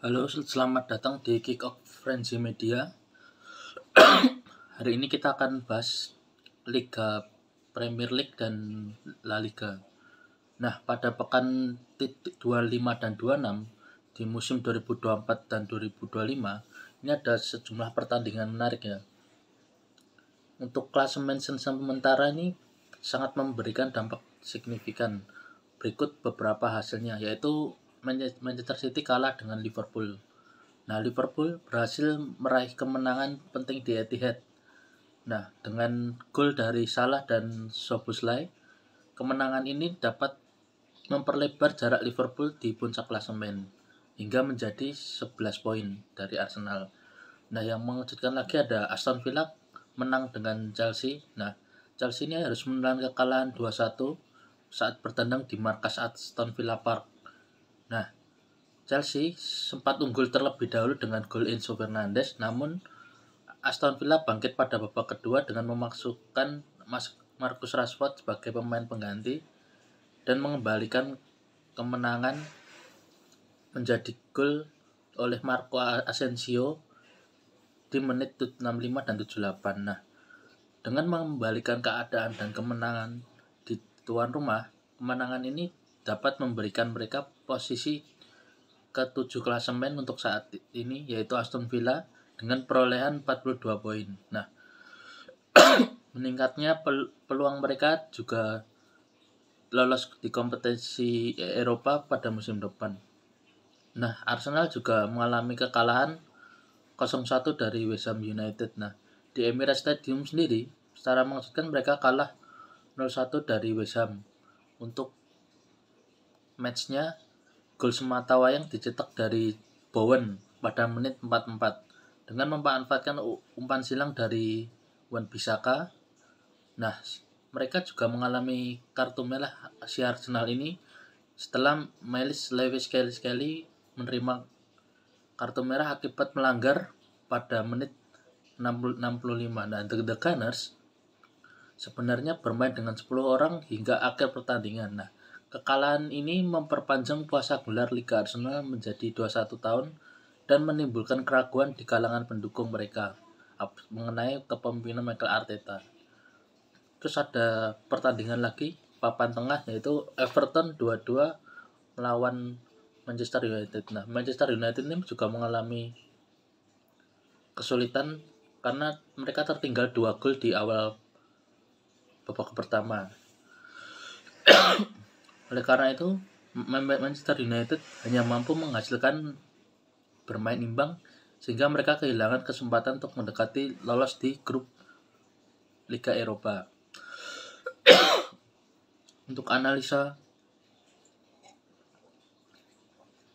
Halo, selamat datang di Kick Off Frenzy Media. Hari ini kita akan bahas Liga Premier League dan La Liga. Nah, pada pekan 25 dan 26 di musim 2024 dan 2025, ini ada sejumlah pertandingan menarik ya. Untuk klasemen sementara ini sangat memberikan dampak signifikan. Berikut beberapa hasilnya, yaitu Manchester City kalah dengan Liverpool. Nah, Liverpool berhasil meraih kemenangan penting di Etihad. Nah, dengan gol dari Salah dan Szoboszlai, kemenangan ini dapat memperlebar jarak Liverpool di puncak klasemen hingga menjadi 11 poin dari Arsenal. Nah, yang mengejutkan lagi ada Aston Villa menang dengan Chelsea. Nah, Chelsea ini harus menelan kekalahan 2-1 saat bertandang di markas Aston Villa Park. Nah, Chelsea sempat unggul terlebih dahulu dengan gol Enzo Fernandez, namun Aston Villa bangkit pada babak kedua dengan memasukkan Marcus Rashford sebagai pemain pengganti dan mengembalikan kemenangan menjadi gol oleh Marco Asensio di menit 65 dan 78. Nah, dengan mengembalikan keadaan dan kemenangan di tuan rumah, kemenangan ini dapat memberikan mereka posisi ke-7 klasemen untuk saat ini, yaitu Aston Villa dengan perolehan 42 poin. Nah, meningkatnya peluang mereka juga lolos di kompetisi Eropa pada musim depan. Nah, Arsenal juga mengalami kekalahan 0-1 dari West Ham United. Nah, di Emirates Stadium sendiri, secara mengejutkan mereka kalah 0-1 dari West Ham. Untuk matchnya, gol sematawayang dicetak dari Bowen pada menit 44 dengan memanfaatkan umpan silang dari Wan-Bissaka. Nah, mereka juga mengalami kartu merah si Arsenal ini setelah Miles Lewis Kelly menerima kartu merah akibat melanggar pada menit 65. Nah, The Gunners sebenarnya bermain dengan 10 orang hingga akhir pertandingan. Nah, kekalahan ini memperpanjang puasa gelar Liga Arsenal menjadi 21 tahun dan menimbulkan keraguan di kalangan pendukung mereka mengenai kepemimpinan Mikel Arteta. Terus ada pertandingan lagi papan tengah, yaitu Everton 2-2 melawan Manchester United. Nah, Manchester United ini juga mengalami kesulitan karena mereka tertinggal 2 gol di awal babak pertama. Oleh karena itu, Manchester United hanya mampu menghasilkan bermain imbang sehingga mereka kehilangan kesempatan untuk mendekati lolos di grup Liga Eropa. Untuk analisa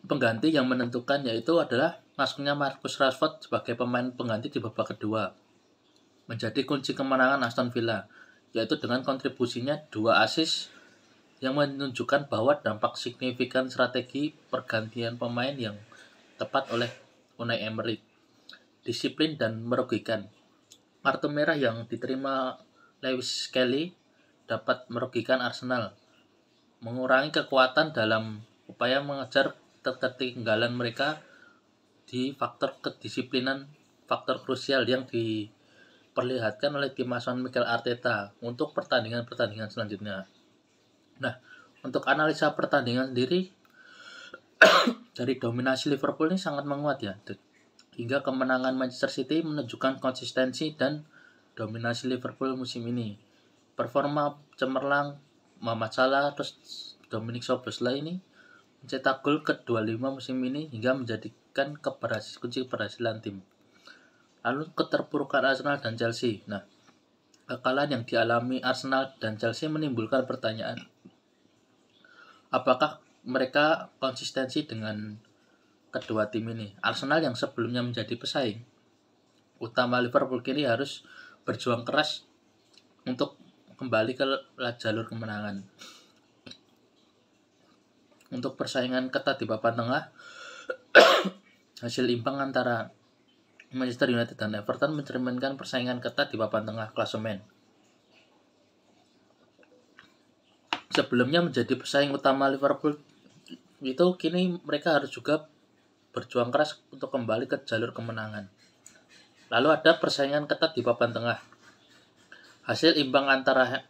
pengganti yang menentukan yaitu adalah masuknya Marcus Rashford sebagai pemain pengganti di babak kedua menjadi kunci kemenangan Aston Villa, yaitu dengan kontribusinya 2 assist yang menunjukkan bahwa dampak signifikan strategi pergantian pemain yang tepat oleh Unai Emery, disiplin dan merugikan. Kartu merah yang diterima Lewis Kelly dapat merugikan Arsenal, mengurangi kekuatan dalam upaya mengejar ketertinggalan mereka di faktor kedisiplinan, faktor krusial yang diperlihatkan oleh tim asuhan Mikel Arteta untuk pertandingan-pertandingan selanjutnya. Nah, untuk analisa pertandingan sendiri, dari dominasi Liverpool ini sangat menguat ya, hingga kemenangan Manchester City menunjukkan konsistensi dan dominasi Liverpool musim ini. Performa cemerlang Mohamed Salah terus Dominic Szoboszlai ini mencetak gol ke-25 musim ini hingga menjadikan kunci keberhasilan tim. Lalu keterpurukan Arsenal dan Chelsea. Nah, kekalahan yang dialami Arsenal dan Chelsea menimbulkan pertanyaan, apakah mereka konsistensi dengan kedua tim ini? Arsenal yang sebelumnya menjadi pesaing utama Liverpool kini harus berjuang keras untuk kembali ke jalur kemenangan. Untuk persaingan ketat di papan tengah, hasil imbang antara Manchester United dan Everton mencerminkan persaingan ketat di papan tengah klasemen. Sebelumnya menjadi pesaing utama Liverpool itu, kini mereka harus juga berjuang keras untuk kembali ke jalur kemenangan. Lalu ada persaingan ketat di papan tengah. Hasil imbang antara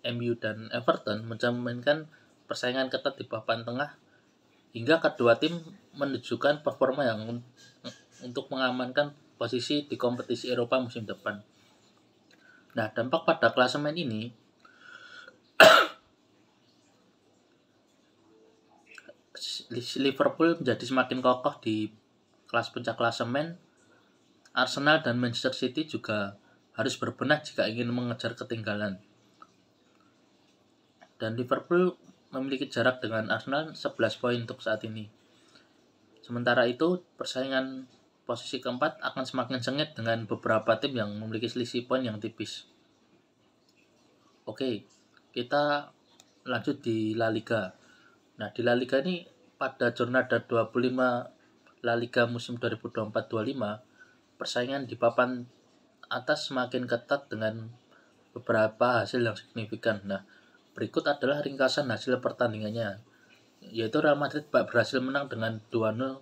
MU dan Everton mencerminkan persaingan ketat di papan tengah hingga kedua tim menunjukkan performa yang untuk mengamankan posisi di kompetisi Eropa musim depan. Nah, dampak pada klasemen ini Liverpool menjadi semakin kokoh di kelas puncak klasemen. Arsenal dan Manchester City juga harus berbenah jika ingin mengejar ketinggalan. Dan Liverpool memiliki jarak dengan Arsenal 11 poin untuk saat ini. Sementara itu, persaingan posisi keempat akan semakin sengit dengan beberapa tim yang memiliki selisih poin yang tipis. Oke, kita lanjut di La Liga. Nah, di La Liga ini pada Jornada 25 La Liga musim 2024-25, persaingan di papan atas semakin ketat dengan beberapa hasil yang signifikan. Nah, berikut adalah ringkasan hasil pertandingannya, yaitu Real Madrid berhasil menang dengan 2-0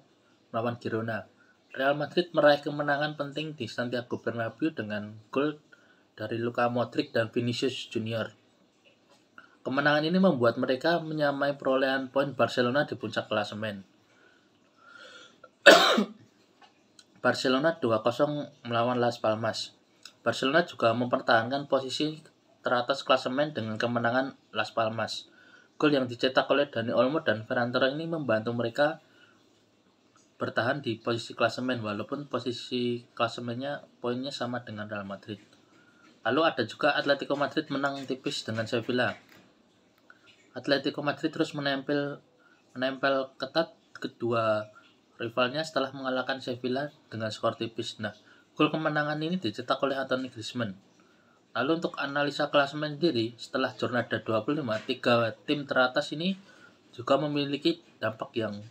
melawan Girona. Real Madrid meraih kemenangan penting di Santiago Bernabeu dengan gol dari Luka Modric dan Vinicius Junior. Kemenangan ini membuat mereka menyamai perolehan poin Barcelona di puncak klasemen. Barcelona 2-0 melawan Las Palmas. Barcelona juga mempertahankan posisi teratas klasemen dengan kemenangan Las Palmas. Gol yang dicetak oleh Dani Olmo dan Ferran Torres ini membantu mereka bertahan di posisi klasemen walaupun posisi klasemennya poinnya sama dengan Real Madrid. Lalu ada juga Atletico Madrid menang tipis dengan Sevilla. Atletico Madrid terus menempel ketat kedua rivalnya setelah mengalahkan Sevilla dengan skor tipis. Nah, gol kemenangan ini dicetak oleh Anthony Griezmann. Lalu untuk analisa klasemen sendiri, setelah Jornada 25, 3 tim teratas ini juga memiliki dampak yang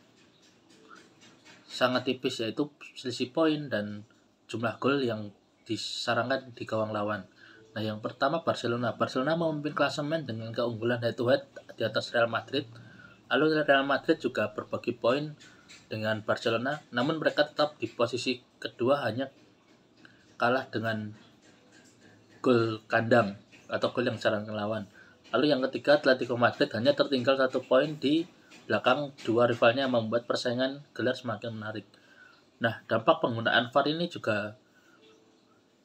sangat tipis, yaitu selisih poin dan jumlah gol yang disarangkan di gawang lawan. Nah, yang pertama Barcelona. Barcelona memimpin klasemen dengan keunggulan head-to-head di atas Real Madrid. Lalu Real Madrid juga berbagi poin dengan Barcelona, namun mereka tetap di posisi kedua hanya kalah dengan gol kandang atau gol yang disarangkan lawan. Lalu yang ketiga Atletico Madrid hanya tertinggal 1 poin di belakang dua rivalnya, membuat persaingan gelar semakin menarik. Nah, dampak penggunaan VAR ini juga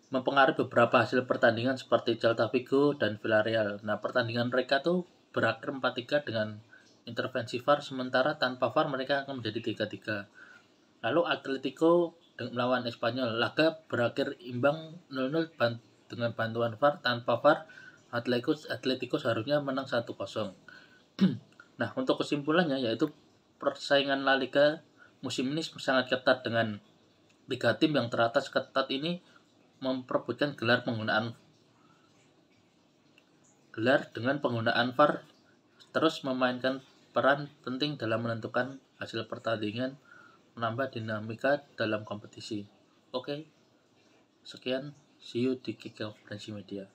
mempengaruhi beberapa hasil pertandingan seperti Celta Vigo dan Villarreal. Nah, pertandingan mereka tuh berakhir 4-3 dengan intervensi VAR, sementara tanpa VAR mereka akan menjadi 3-3. Lalu Atletico melawan Espanyol, laga berakhir imbang 0-0 dengan bantuan VAR. Tanpa VAR, Atletico seharusnya menang 1-0. Nah, untuk kesimpulannya yaitu persaingan La Liga musim ini sangat ketat dengan 3 tim yang teratas ketat ini memperebutkan gelar dengan penggunaan VAR terus memainkan peran penting dalam menentukan hasil pertandingan, menambah dinamika dalam kompetisi. Oke, sekian, see you di Kick Off Media.